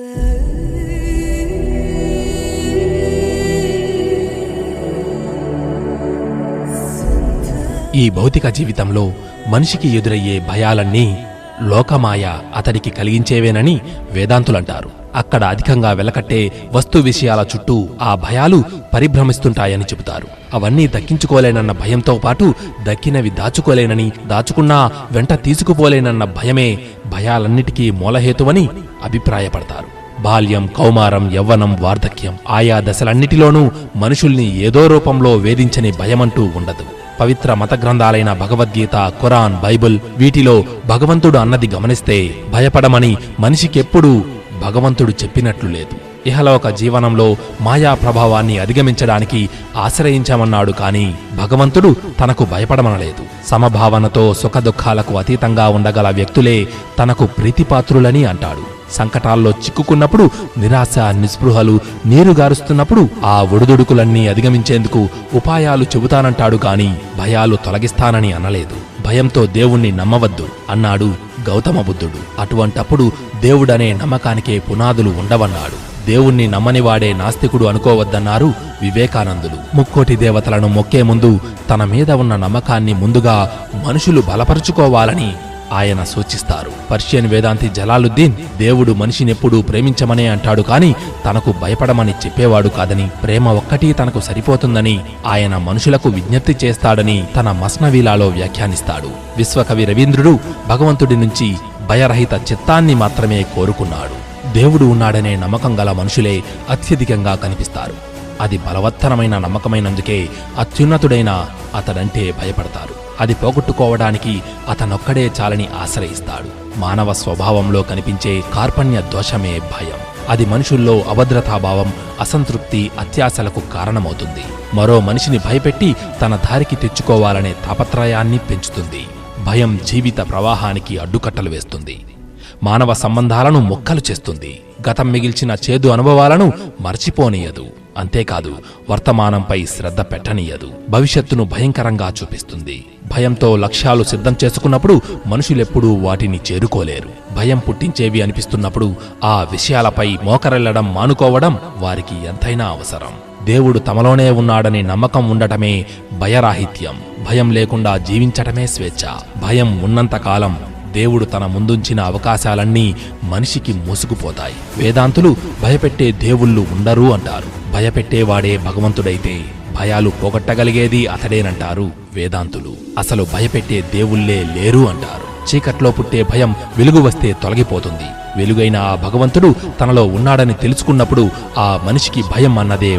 ఈ భౌతిక జీవితంలో మనిషికి ఎదురయ్యే భయాలన్నీ లోకమాయ అతడికి కలిగించేవేనని వేదాంతులంటారు. అక్కడ అధికంగా వెలకట్టే వస్తు విషయాల చుట్టూ ఆ భయాలు పరిభ్రమిస్తుంటాయని చెబుతారు. అవన్నీ దక్కించుకోలేనన్న భయంతో పాటు దక్కినవి దాచుకోలేనని, దాచుకున్నా వెంట తీసుకుపోలేనన్న భయమే భయాలన్నిటికీ మూలహేతువని అభిప్రాయపడతారు. బాల్యం, కౌమారం, యవ్వనం, వార్ధక్యం ఆయా దశలన్నిటిలోనూ మనుషుల్ని ఏదో రూపంలో వేధించని భయమంటూ ఉండదు. పవిత్ర మత గ్రంథాలైన భగవద్గీత, ఖురాన్, బైబిల్ వీటిలో భగవంతుడు అన్నది గమనిస్తే భయపడమని మనిషికెప్పుడూ భగవంతుడు చెప్పినట్లు లేదు. ఇహలోక జీవనంలో మాయా ప్రభావాన్ని అధిగమించడానికి ఆశ్రయించమన్నాడు కాని భగవంతుడు తనకు భయపడమనలేదు. సమభావనతో సుఖదుఖాలకు అతీతంగా ఉండగల వ్యక్తులే తనకు ప్రీతిపాత్రులని అంటాడు. సంకటాల్లో చిక్కుకున్నప్పుడు నిరాశ, నిస్పృహలు నీరుగారుస్తున్నప్పుడు ఆ ఒడిదుడుకులన్నీ అధిగమించేందుకు ఉపాయాలు చెబుతానంటాడు కాని భయాలు తొలగిస్తానని అనలేదు. భయంతో దేవుణ్ణి నమ్మవద్దు అన్నాడు గౌతమ బుద్ధుడు. అటువంటప్పుడు దేవుడనే నమ్మకానికే పునాదులు ఉండవన్నాడు. దేవుణ్ణి నమ్మనివాడే నాస్తికుడు అనుకోవద్దన్నారు వివేకానందులు. ముక్కోటి దేవతలను మొక్కే ముందు తన మీద ఉన్న నమ్మకాన్ని ముందుగా మనుషులు బలపరుచుకోవాలని ఆయన సూచిస్తారు. పర్షియన్ వేదాంతి జలాలుద్దీన్ దేవుడు మనిషినెప్పుడూ ప్రేమించమనే అంటాడు కాని తనకు భయపడమని చెప్పేవాడు కాదని, ప్రేమ ఒక్కటీ తనకు సరిపోతుందని ఆయన మనుషులకు విజ్ఞప్తి చేస్తాడని తన మస్నవీలాలో వ్యాఖ్యానిస్తాడు. విశ్వకవి రవీంద్రుడు భగవంతుడి నుంచి భయరహిత చిత్తాన్ని మాత్రమే కోరుకున్నాడు. దేవుడు ఉన్నాడనే నమ్మకం గల మనుషులే అత్యధికంగా కనిపిస్తారు. అది బలవత్తరమైన నమ్మకమైనందుకే అత్యున్నతుడైన అతడంటే భయపడతారు. అది పోగొట్టుకోవడానికి అతనొక్కడే చాలని ఆశ్రయిస్తాడు. మానవ స్వభావంలో కనిపించే కార్పణ్య దోషమే భయం. అది మనుషుల్లో అభద్రతాభావం, అసంతృప్తి, అత్యాశలకు కారణమవుతుంది. మరో మనిషిని భయపెట్టి తన దారికి తెచ్చుకోవాలనే తాపత్రయాన్ని పెంచుతుంది. భయం జీవిత ప్రవాహానికి అడ్డుకట్టలు వేస్తుంది. మానవ సంబంధాలను మొక్కలు చేస్తుంది. గతం మిగిల్చిన చేదు అనుభవాలను మర్చిపోనీయదు. అంతేకాదు, వర్తమానంపై శ్రద్ధ పెట్టనీయదు. భవిష్యత్తును భయంకరంగా చూపిస్తుంది. భయంతో లక్ష్యాలు సిద్ధం చేసుకున్నప్పుడు మనుషులెప్పుడూ వాటిని చేరుకోలేరు. భయం పుట్టించేవి అనిపిస్తున్నప్పుడు ఆ విషయాలపై మోకరెళ్లడం మానుకోవడం వారికి ఎంతైనా అవసరం. దేవుడు తమలోనే ఉన్నాడని నమ్మకం ఉండటమే భయరాహిత్యం. భయం లేకుండా జీవించటమే స్వేచ్ఛ. భయం ఉన్నంతకాలం దేవుడు తన ముందుంచిన అవకాశాలన్నీ మనిషికి మూసుకుపోతాయి. వేదాంతులు భయపెట్టే దేవుళ్ళు ఉండరు అంటారు. భయపెట్టేవాడే భగవంతుడైతే భయాలు పోగొట్టగలిగేది అతడేనంటారు వేదాంతులు. అసలు భయపెట్టే దేవుళ్లే లేరు అంటారు. చీకట్లో పుట్టే భయం వెలుగు వస్తే తొలగిపోతుంది. వెలుగైన ఆ భగవంతుడు తనలో ఉన్నాడని తెలుసుకున్నప్పుడు ఆ మనిషికి భయం అన్నదే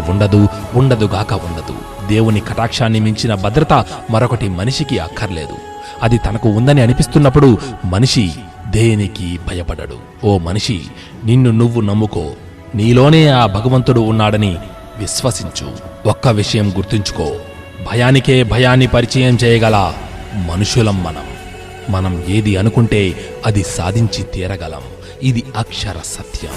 ఉండదుగాక ఉండదు. దేవుని కటాక్షాన్ని మించిన భద్రత మరొకటి మనిషికి అక్కర్లేదు. అది తనకు ఉందని అనిపిస్తున్నప్పుడు మనిషి దేనికి భయపడడు. ఓ మనిషి, నిన్ను నువ్వు నమ్ముకో. నీలోనే ఆ భగవంతుడు ఉన్నాడని విశ్వసించు. ఒక్క విషయం గుర్తుంచుకో, భయానికే భయాన్ని పరిచయం చేయగల మనుషులం మనం ఏది అనుకుంటే అది సాధించి తీరగలం. ఇది అక్షర సత్యం.